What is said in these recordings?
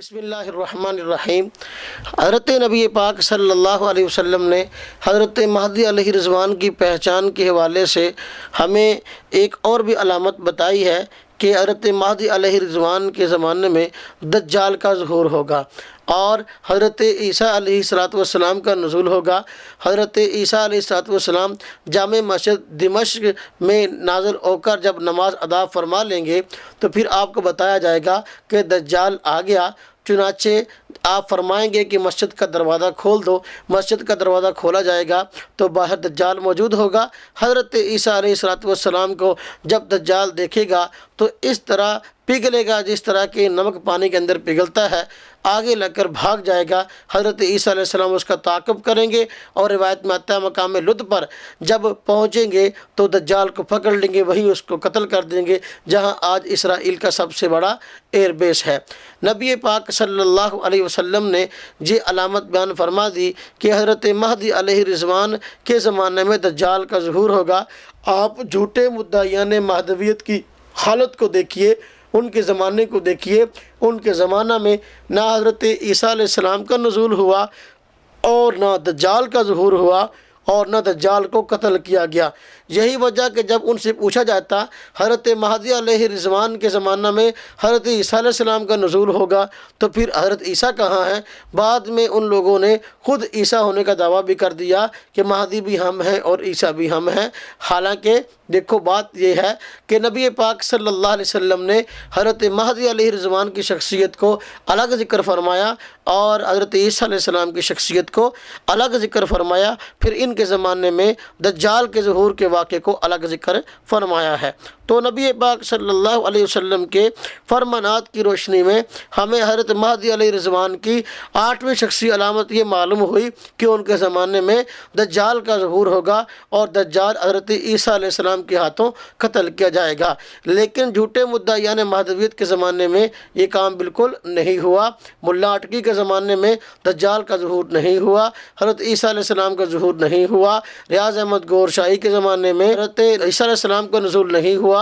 بسم اللہ الرحمن الرحیم۔ حضرت نبی پاک صلی اللہ علیہ وسلم نے حضرت مہدی علیہ رضوان کی پہچان کے حوالے سے ہمیں ایک اور بھی علامت بتائی ہے کہ حضرت مہدی علیہ رضوان کے زمانے میں دجال کا ظہور ہوگا اور حضرت عیسیٰ علیہ السلام کا نزول ہوگا۔ حضرت عیسیٰ علیہ السلام جامع مسجد دمشق میں نازل ہو کر جب نماز ادا فرما لیں گے تو پھر آپ کو بتایا جائے گا کہ دجال آ گیا، چنانچہ آپ فرمائیں گے کہ مسجد کا دروازہ کھول دو، مسجد کا دروازہ کھولا جائے گا تو باہر دجال موجود ہوگا۔ حضرت عیسیٰ علیہ السلام کو جب دجال دیکھے گا تو اس طرح پگھلے گا جس طرح کہ نمک پانی کے اندر پگھلتا ہے، آگے لگ کر بھاگ جائے گا۔ حضرت عیسیٰ علیہ السلام اس کا تعاقب کریں گے اور روایت میں آتا ہے مقام لد پر جب پہنچیں گے تو دجال کو پکڑ لیں گے، وہیں اس کو قتل کر دیں گے جہاں آج اسرائیل کا سب سے بڑا ایئر بیس ہے۔ نبی پاک صلی اللہ علیہ وسلم نے یہ علامت بیان فرما دی کہ حضرت مہدی علیہ رضوان کے زمانے میں دجال کا ظہور ہوگا۔ آپ جھوٹے مدعیان مہدویت کی حالت کو دیکھیے، ان کے زمانے کو دیکھیے۔ ان کے زمانہ میں نہ حضرت عیسیٰ علیہ السلام کا نزول ہوا اور نہ دجال کا ظہور ہوا اور نہ دجال کو قتل کیا گیا۔ یہی وجہ کہ جب ان سے پوچھا جاتا حضرت مہدی علیہ رضوان کے زمانہ میں حضرت عیسیٰ علیہ السلام کا نزول ہوگا تو پھر حضرت عیسیٰ کہاں ہیں؟ بعد میں ان لوگوں نے خود عیسیٰ ہونے کا دعویٰ بھی کر دیا کہ مہدی بھی ہم ہیں اور عیسیٰ بھی ہم ہیں۔ حالانکہ دیکھو بات یہ ہے کہ نبی پاک صلی اللہ علیہ وسلم نے حضرت مہدی علیہ رضوان کی شخصیت کو الگ ذکر فرمایا اور حضرت عیسیٰ علیہ السلام کی شخصیت کو الگ ذکر فرمایا، پھر ان کے زمانے میں دجال کے ظہور کے واقعے کو الگ ذکر فرمایا ہے۔ تو نبی پاک صلی اللہ علیہ وسلم کے فرمانات کی روشنی میں ہمیں حضرت مہدی علیہ رضوان کی 8ویں شخصی علامت یہ معلوم ہوئی کہ ان کے زمانے میں دجال کا ظہور ہوگا اور دجال حضرت عیسیٰ علیہ السلام کے ہاتھوں قتل کیا جائے گا۔ لیکن جھوٹے مدعیان مہدویت کے زمانے میں یہ کام بالکل نہیں ہوا۔ ملا اٹکی کے زمانے میں دجال کا ظہور نہیں ہوا، حضرت عیسیٰ علیہ السلام کا ظہور نہیں ہوا۔ ریاض احمد گور شاہی کے زمانے میں حضرت عیسیٰ علیہ السلام کا نزول نہیں ہوا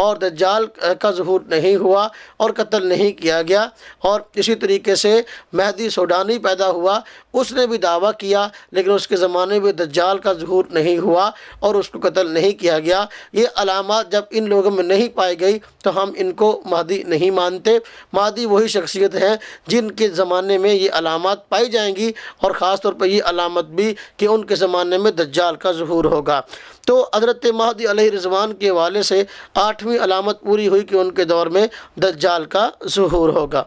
اور دجال کا ظہور نہیں ہوا اور قتل نہیں کیا گیا۔ اور اسی طریقے سے مہدی سوڈانی پیدا ہوا، اس نے بھی دعویٰ کیا لیکن اس کے زمانے میں دجال کا ظہور نہیں ہوا اور اس کو قتل نہیں کیا گیا۔ یہ علامات جب ان لوگوں میں نہیں پائی گئی تو ہم ان کو مہدی نہیں مانتے۔ مہدی وہی شخصیت ہیں جن کے زمانے میں یہ علامات پائی جائیں گی اور خاص طور پر یہ علامت بھی کہ ان کے زمانے میں دجال کا ظہور ہوگا۔ تو حضرت مہدی علیہ رضوان کے حوالے سے 8ویں علامت پوری ہوئی کہ ان کے دور میں دجال کا ظہور ہوگا۔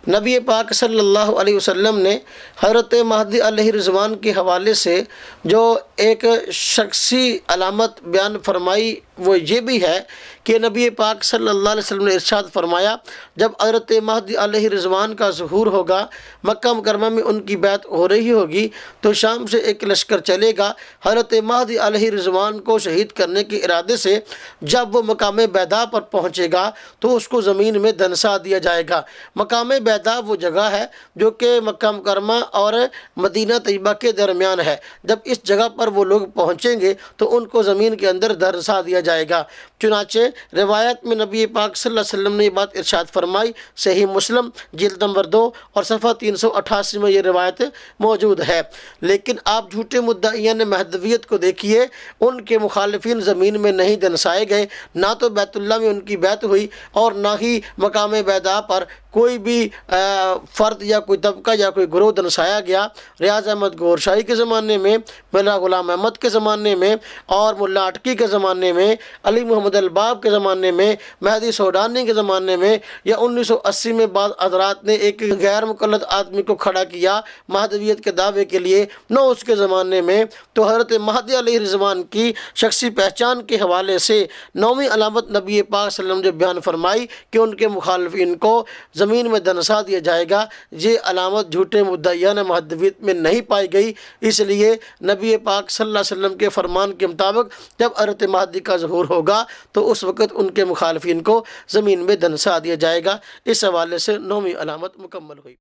نبی پاک صلی اللہ علیہ وسلم نے حضرت مہدی علیہ رضوان کے حوالے سے جو ایک شخصی علامت بیان فرمائی وہ یہ بھی ہے کہ نبی پاک صلی اللہ علیہ وسلم نے ارشاد فرمایا جب حضرت مہدی علیہ رضوان کا ظہور ہوگا، مکہ مکرمہ میں ان کی بیعت ہو رہی ہوگی تو شام سے ایک لشکر چلے گا حضرت مہدی علیہ رضوان کو شہید کرنے کے ارادے سے۔ جب وہ مقام بیضاء پر پہنچے گا تو اس کو زمین میں دنسا دیا جائے گا۔ مقام بیضاء وہ جگہ ہے جو کہ مکہ مکرمہ اور مدینہ طیبہ کے درمیان ہے۔ جب اس جگہ پر وہ لوگ پہنچیں گے تو ان کو زمین کے اندر دنسا دیا جائے گا۔ چنانچہ روایت میں نبی پاک صلی اللہ علیہ وسلم نے یہ بات ارشاد فرمائی، صحیح مسلم جلد نمبر 2 اور صفحہ 388 میں یہ روایت موجود ہے۔ لیکن آپ جھوٹے مدعیان مہدویت کو دیکھیے، ان کے مخالفین زمین میں نہیں دنسائے گئے، نہ تو بیت اللہ میں ان کی بیعت ہوئی اور نہ ہی مقام بیضاء پر کوئی بھی فرد یا کوئی طبقہ یا کوئی گروہ دنسایا گیا۔ ریاض احمد گور شاہی کے زمانے میں، ملا غلام احمد کے زمانے میں اور ملا اٹکی کے زمانے میں، علی محمد الباب کے زمانے میں، مہدی سوڈانی کے زمانے میں یا 1980 میں بعض حضرات نے ایک غیر مقلد آدمی کو کھڑا کیا مہدویت کے دعوے کے لیے، نہ اس کے زمانے میں۔ تو حضرت مہدی علیہ رضوان کی شخصی پہچان کے حوالے سے 9ویں علامت نبی پاک صلی اللہ علیہ وسلم نے بیان فرمائی کہ ان کے مخالفین کو زمین میں دنسا دیا جائے گا، یہ علامت جھوٹے مدعیان مہدویت میں نہیں پائی گئی۔ اس لیے نبی پاک صلی اللہ علیہ وسلم کے فرمان کے مطابق جب حضرت مہدی کا ظہور ہوگا تو اس وقت ان کے مخالفین کو زمین میں دنسا دیا جائے گا۔ اس حوالے سے 9ویں علامت مکمل ہوئی۔